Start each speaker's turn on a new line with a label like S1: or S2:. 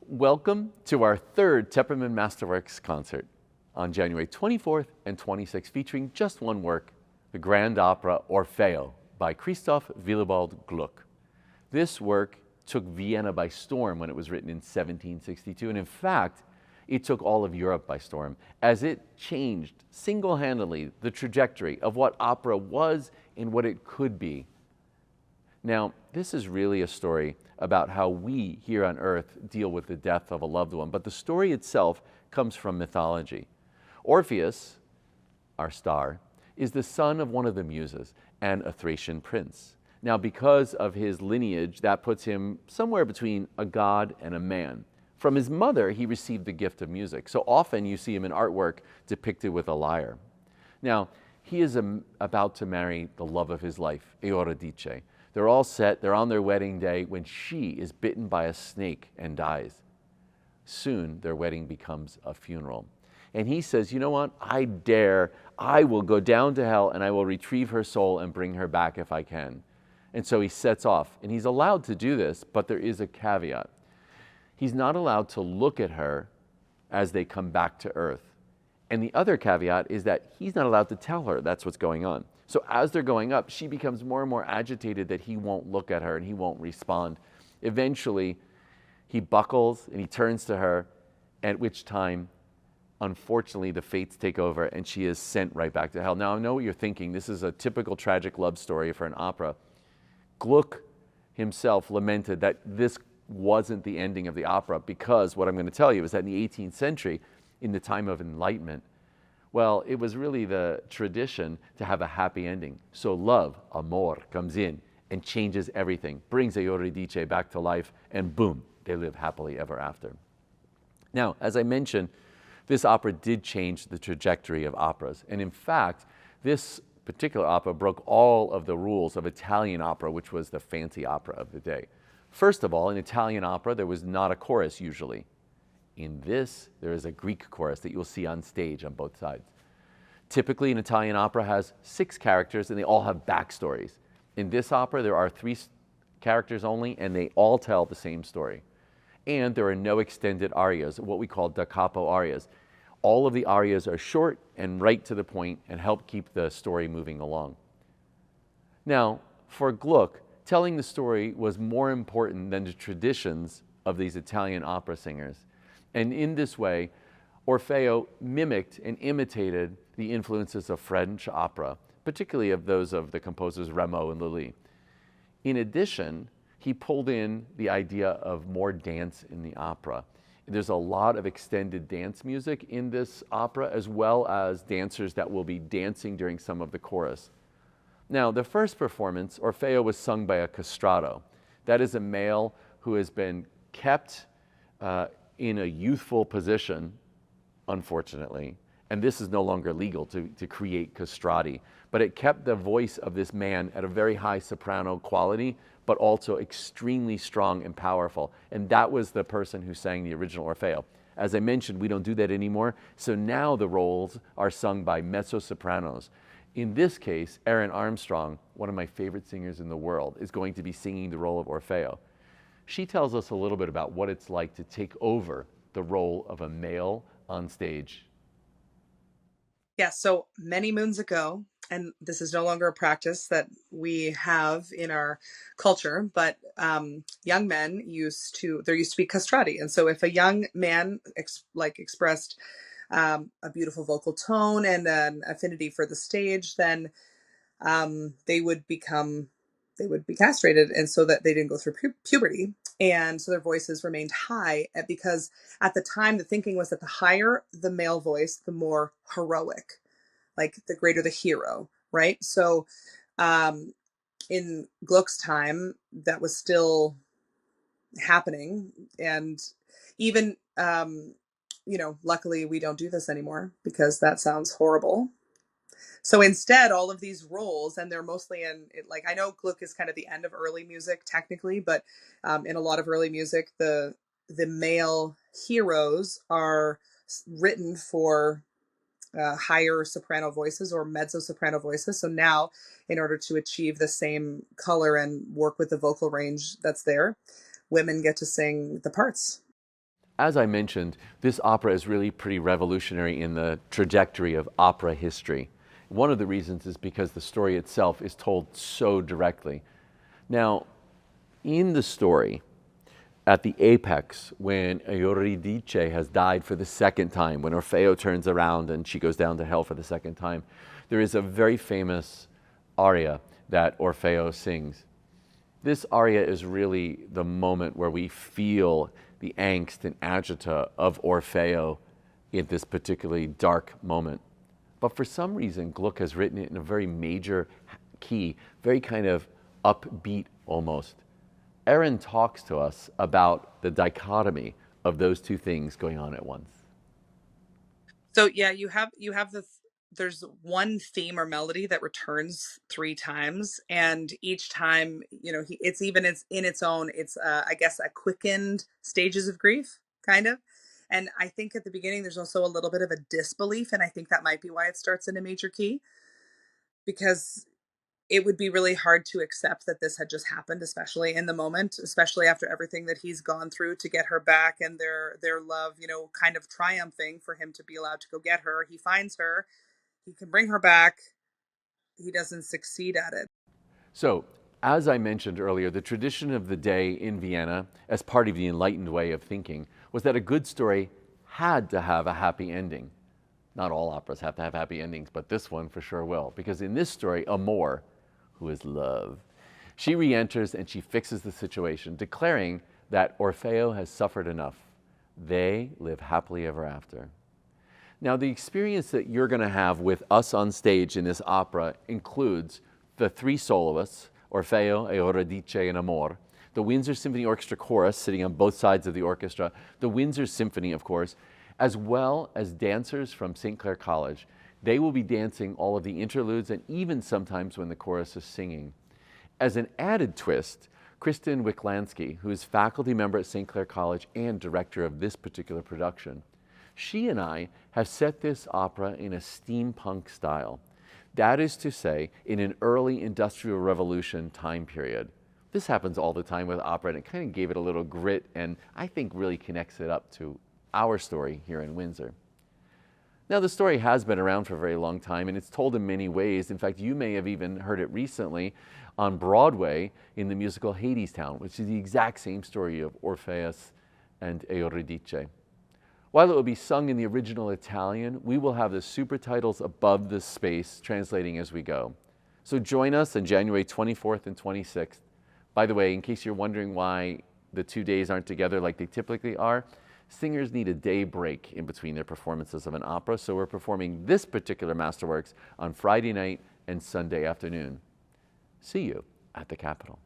S1: Welcome to our third Tepperman Masterworks concert on January 24th and 26th, featuring just one work, the grand opera Orfeo by Christoph Willibald Gluck. This work took Vienna by storm when it was written in 1762, and in fact, it took all of Europe by storm, as it changed single-handedly the trajectory of what opera was and what it could be. Now, this is really a story about how we here on earth deal with the death of a loved one, but the story itself comes from mythology. Orpheus, our star, is the son of one of the muses and a Thracian prince. Now, because of his lineage, that puts him somewhere between a god and a man. From his mother, he received the gift of music, so often you see him in artwork depicted with a lyre. Now, he is about to marry the love of his life, Euridice. They're all set, they're on their wedding day when she is bitten by a snake and dies. Soon, their wedding becomes a funeral. And he says, you know what, I will go down to hell and I will retrieve her soul and bring her back if I can. And so he sets off, and he's allowed to do this, but there is a caveat. He's not allowed to look at her as they come back to earth. And the other caveat is that he's not allowed to tell her that's what's going on. So as they're going up, she becomes more and more agitated that he won't look at her and he won't respond. Eventually, he buckles and he turns to her, at which time, unfortunately, the fates take over and she is sent right back to hell. Now, I know what you're thinking. This is a typical tragic love story for an opera. Gluck himself lamented that this wasn't the ending of the opera, because what I'm going to tell you is that in the 18th century, in the time of Enlightenment, well, it was really the tradition to have a happy ending. So love, Amore, comes in and changes everything, brings Euridice back to life, and boom, they live happily ever after. Now, as I mentioned, this opera did change the trajectory of operas. And in fact, this particular opera broke all of the rules of Italian opera, which was the fancy opera of the day. First of all, in Italian opera, there was not a chorus usually. In this, there is a Greek chorus that you'll see on stage on both sides. Typically, an Italian opera has 6 characters and they all have backstories. In this opera, there are 3 characters only and they all tell the same story. And there are no extended arias, what we call da capo arias. All of the arias are short and right to the point and help keep the story moving along. Now, for Gluck, telling the story was more important than the traditions of these Italian opera singers. And in this way, Orfeo mimicked and imitated the influences of French opera, particularly of those of the composers Rameau and Lully. In addition, he pulled in the idea of more dance in the opera. There's a lot of extended dance music in this opera, as well as dancers that will be dancing during some of the chorus. Now, the first performance, Orfeo, was sung by a castrato. That is a male who has been kept in a youthful position, unfortunately, and this is no longer legal to create castrati, but it kept the voice of this man at a very high soprano quality, but also extremely strong and powerful. And that was the person who sang the original Orfeo. As I mentioned, we don't do that anymore, so now the roles are sung by mezzo-sopranos. In this case, Erin Armstrong, one of my favorite singers in the world, is going to be singing the role of Orfeo. She tells us a little bit about what it's like to take over the role of a male on stage.
S2: Yeah, so many moons ago, and this is no longer a practice that we have in our culture, but young men there used to be castrati. And so if a young man expressed a beautiful vocal tone and an affinity for the stage, then they would be castrated, and so that they didn't go through puberty. And so their voices remained high, because at the time the thinking was that the higher the male voice, the more heroic, like the greater the hero, right? So in Gluck's time, that was still happening. And even, luckily we don't do this anymore, because that sounds horrible. So instead, all of these roles, and they're mostly I know Gluck is kind of the end of early music technically, but in a lot of early music, the male heroes are written for higher soprano voices or mezzo-soprano voices. So now, in order to achieve the same color and work with the vocal range that's there, women get to sing the parts.
S1: As I mentioned, this opera is really pretty revolutionary in the trajectory of opera history. One of the reasons is because the story itself is told so directly. Now, in the story, at the apex, when Euridice has died for the second time, when Orfeo turns around and she goes down to hell for the second time, there is a very famous aria that Orfeo sings. This aria is really the moment where we feel the angst and agita of Orfeo in this particularly dark moment. But for some reason, Gluck has written it in a very major key, very kind of upbeat almost. Erin talks to us about the dichotomy of those two things going on at once.
S2: So yeah, you have there's one theme or melody that returns three times, and each time, it's in its own, it's I guess a quickened stages of grief, kind of. And I think at the beginning there's also a little bit of a disbelief, and I think that might be why it starts in a major key, because it would be really hard to accept that this had just happened, especially in the moment, especially after everything that he's gone through to get her back, and their love, kind of triumphing for him to be allowed to go get her. He finds her, he can bring her back. He doesn't succeed at it.
S1: So, as I mentioned earlier, the tradition of the day in Vienna, as part of the enlightened way of thinking, was that a good story had to have a happy ending. Not all operas have to have happy endings, but this one for sure will. Because in this story, Amore, who is love, she re-enters and she fixes the situation, declaring that Orfeo has suffered enough. They live happily ever after. Now, the experience that you're going to have with us on stage in this opera includes the three soloists, Orfeo, Euridice, and Amore, the Windsor Symphony Orchestra Chorus sitting on both sides of the orchestra, the Windsor Symphony, of course, as well as dancers from St. Clair College. They will be dancing all of the interludes and even sometimes when the chorus is singing. As an added twist, Kristen Wicklansky, who is faculty member at St. Clair College and director of this particular production, she and I have set this opera in a steampunk style. That is to say, in an early Industrial Revolution time period. This happens all the time with opera, and it kind of gave it a little grit and I think really connects it up to our story here in Windsor. Now, the story has been around for a very long time, and it's told in many ways. In fact, you may have even heard it recently on Broadway in the musical Hadestown, which is the exact same story of Orpheus and Euridice. While it will be sung in the original Italian, we will have the super titles above the space translating as we go. So join us on January 24th and 26th. By the way, in case you're wondering why the 2 days aren't together like they typically are, singers need a day break in between their performances of an opera, so we're performing this particular masterworks on Friday night and Sunday afternoon. See you at the Capitol.